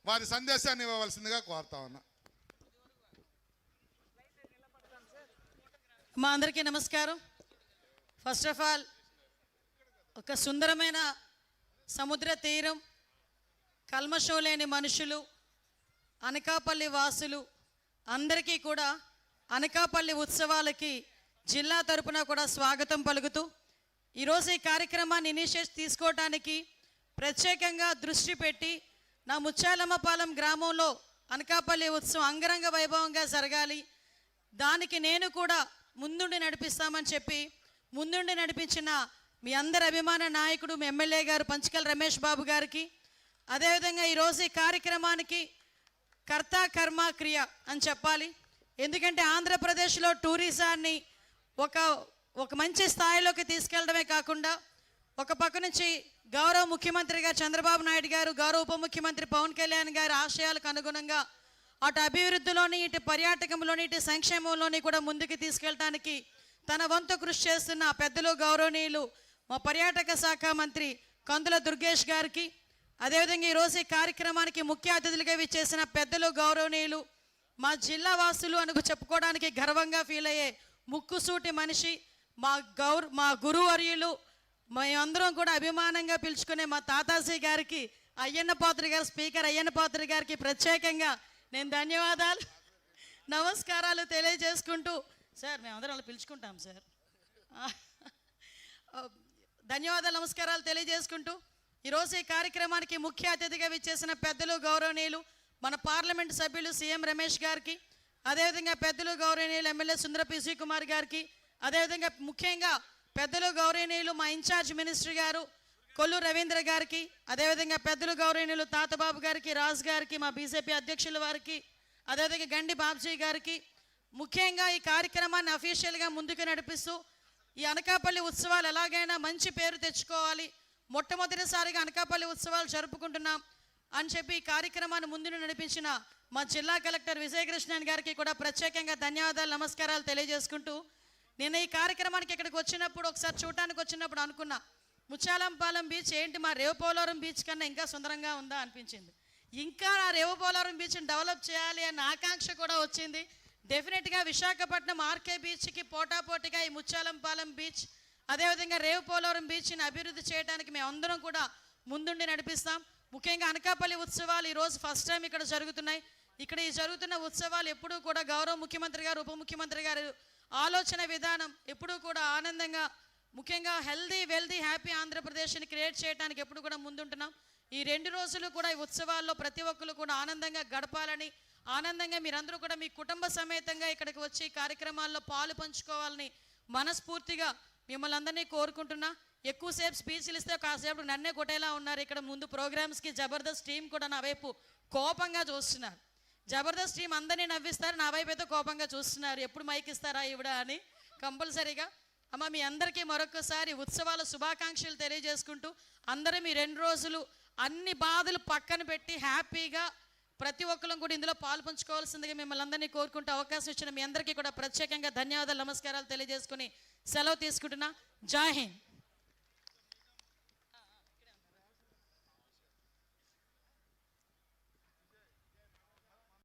వారి సందేశాన్ని ఇవ్వవలసిందిగా కోరుతా ఉన్నా. మా అందరికీ నమస్కారం. ఫస్ట్ ఆఫ్ ఆల్ ఒక సుందరమైన సముద్ర తీరం, కల్మషం లేని మనుషులు, అనకాపల్లి వాసులు అందరికీ కూడా అనకాపల్లి ఉత్సవాలకి జిల్లా తరపున కూడా స్వాగతం పలుకుతూ ఈరోజు ఈ కార్యక్రమాన్ని ఇనిషియేట్ తీసుకోవడానికి ప్రత్యేకంగా దృష్టి పెట్టి నా ముచ్చాలమ్మపాలెం గ్రామంలో అనకాపల్లి ఉత్సవం అంగరంగ వైభవంగా జరగాలి, దానికి నేను కూడా ముందుండి నడిపిస్తామని చెప్పి ముందుండి నడిపించిన మీ అందరి అభిమాన నాయకుడు మీ ఎమ్మెల్యే గారు పంచకల రమేష్ బాబు గారికి, అదేవిధంగా ఈరోజు ఈ కార్యక్రమానికి కర్త కర్మ క్రియ అని చెప్పాలి. ఎందుకంటే ఆంధ్రప్రదేశ్లో టూరిజాన్ని ఒక మంచి స్థాయిలోకి తీసుకెళ్ళడమే కాకుండా ఒక పక్క నుంచి గౌరవ ముఖ్యమంత్రిగా చంద్రబాబు నాయుడు గారు, గౌరవ ఉప ముఖ్యమంత్రి పవన్ కళ్యాణ్ గారి ఆశయాలకు అనుగుణంగా అటు అభివృద్ధిలోని, ఇటు పర్యాటకంలోని, ఇటు సంక్షేమంలోని కూడా ముందుకు తీసుకెళ్ళడానికి తన వంతు కృషి చేస్తున్న పెద్దలు గౌరవనీయులు మా పర్యాటక శాఖ మంత్రి కందుల దుర్గేష్ గారికి, అదేవిధంగా ఈరోజు ఈ కార్యక్రమానికి ముఖ్య అతిథులుగా విచ్చేసిన పెద్దలు గౌరవనీయులు మా జిల్లా వాసులు అనుకు చెప్పుకోవడానికి గర్వంగా ఫీల్ అయ్యే ముక్కుసూటి మనిషి మా గురువర్యులు మేమందరం కూడా అభిమానంగా పిలుచుకునే మా తాతాజీ గారికి, అయ్యన్న పాత్రి గారు, స్పీకర్ అయ్యన్న పాత్రి గారికి ప్రత్యేకంగా నేను ధన్యవాదాలు నమస్కారాలు తెలియజేసుకుంటూ, సార్ మేమందరం అలా పిలుచుకుంటాం సార్, ధన్యవాదాలు నమస్కారాలు తెలియజేసుకుంటూ ఈరోజు ఈ కార్యక్రమానికి ముఖ్య అతిథిగా విచ్చేసిన పెద్దలు గౌరవనీయులు మన పార్లమెంట్ సభ్యులు సీఎం రమేష్ గారికి, అదేవిధంగా పెద్దలు గౌరవనీయులు ఎమ్మెల్యే సుందర పిసి కుమార్ గారికి, అదేవిధంగా ముఖ్యంగా పెద్దలు గౌరవనీయులు మా ఇన్ఛార్జ్ మినిస్టర్ గారు కొల్లు రవీంద్ర గారికి, అదేవిధంగా పెద్దలు గౌరవనీయులు తాతబాబు గారికి, రాజు గారికి, మా బీజేపీ అధ్యక్షుల వారికి, అదేవిధంగా గండి బాబ్జీ గారికి, ముఖ్యంగా ఈ కార్యక్రమాన్ని అఫీషియల్గా ముందుకు నడిపిస్తూ ఈ అనకాపల్లి ఉత్సవాలు ఎలాగైనా మంచి పేరు తెచ్చుకోవాలి, మొట్టమొదటిసారిగా అనకాపల్లి ఉత్సవాలు జరుపుకుంటున్నాం అని చెప్పి ఈ కార్యక్రమాన్ని ముందుకు నడిపించిన మా జిల్లా కలెక్టర్ విజయకృష్ణన్ గారికి కూడా ప్రత్యేకంగా ధన్యవాదాలు నమస్కారాలు తెలియజేసుకుంటూ, నేను ఈ కార్యక్రమానికి ఇక్కడికి వచ్చినప్పుడు ఒకసారి చూడటానికి వచ్చినప్పుడు అనుకున్నా, ముచ్చాలంపాలెం బీచ్ ఏంటి మా రేవుపోలవరం బీచ్ కన్నా ఇంకా సుందరంగా ఉందా అనిపించింది. ఇంకా ఆ రేవుపోలవరం బీచ్ని డెవలప్ చేయాలి అన్న ఆకాంక్ష కూడా వచ్చింది. డెఫినెట్గా విశాఖపట్నం ఆర్కే బీచ్కి పోటాపోటీగా ఈ ముచ్చాలంపాలెం బీచ్, అదేవిధంగా రేవుపోలవరం బీచ్ని అభివృద్ధి చేయడానికి మేమందరం కూడా ముందుండి నడిపిస్తాం. ముఖ్యంగా అనకాపల్లి ఉత్సవాలు ఈరోజు ఫస్ట్ టైం ఇక్కడ జరుగుతున్నాయి. ఇక్కడ ఈ జరుగుతున్న ఉత్సవాలు ఎప్పుడూ కూడా గౌరవ ముఖ్యమంత్రి గారు, ఉప ముఖ్యమంత్రి గారు ఆలోచన విధానం ఎప్పుడూ కూడా ఆనందంగా, ముఖ్యంగా హెల్దీ వెల్దీ హ్యాపీ ఆంధ్రప్రదేశ్ని క్రియేట్ చేయడానికి ఎప్పుడు కూడా ముందుంటున్నాం. ఈ 2 రోజులు కూడా ఈ ఉత్సవాల్లో ప్రతి ఒక్కరు కూడా ఆనందంగా గడపాలని, ఆనందంగా మీరందరూ కూడా మీ కుటుంబ సమేతంగా ఇక్కడికి వచ్చి కార్యక్రమాల్లో పాలు పంచుకోవాలని మనస్ఫూర్తిగా మిమ్మల్ని అందరినీ కోరుకుంటున్నా. ఎక్కువసేపు స్పీచ్లు ఇస్తే కాసేపు నన్నే కొట్టేలా ఉన్నారు. ఇక్కడ ముందు ప్రోగ్రామ్స్కి జబర్దస్త్ టీం కూడా నా వైపు కోపంగా చూస్తున్నారు. జబర్దస్త్ టీం అందరినీ నవ్విస్తారు, నా వైపు అయితే కోపంగా చూస్తున్నారు, ఎప్పుడు మైక్ ఇస్తారా ఇవిడ అని. కంపల్సరీగా అమ్మ మీ అందరికీ మరొకసారి ఉత్సవాల శుభాకాంక్షలు తెలియజేసుకుంటూ, అందరూ మీ 2 రోజులు అన్ని బాధలు పక్కన పెట్టి హ్యాపీగా ప్రతి ఒక్కరు కూడా ఇందులో పాలు పంచుకోవాల్సిందిగా మిమ్మల్ని అందరినీ కోరుకుంటూ అవకాశం ఇచ్చిన మీ అందరికీ కూడా ప్రత్యేకంగా ధన్యవాదాలు నమస్కారాలు తెలియజేసుకుని సెలవు తీసుకుంటున్నా. జై హింద్.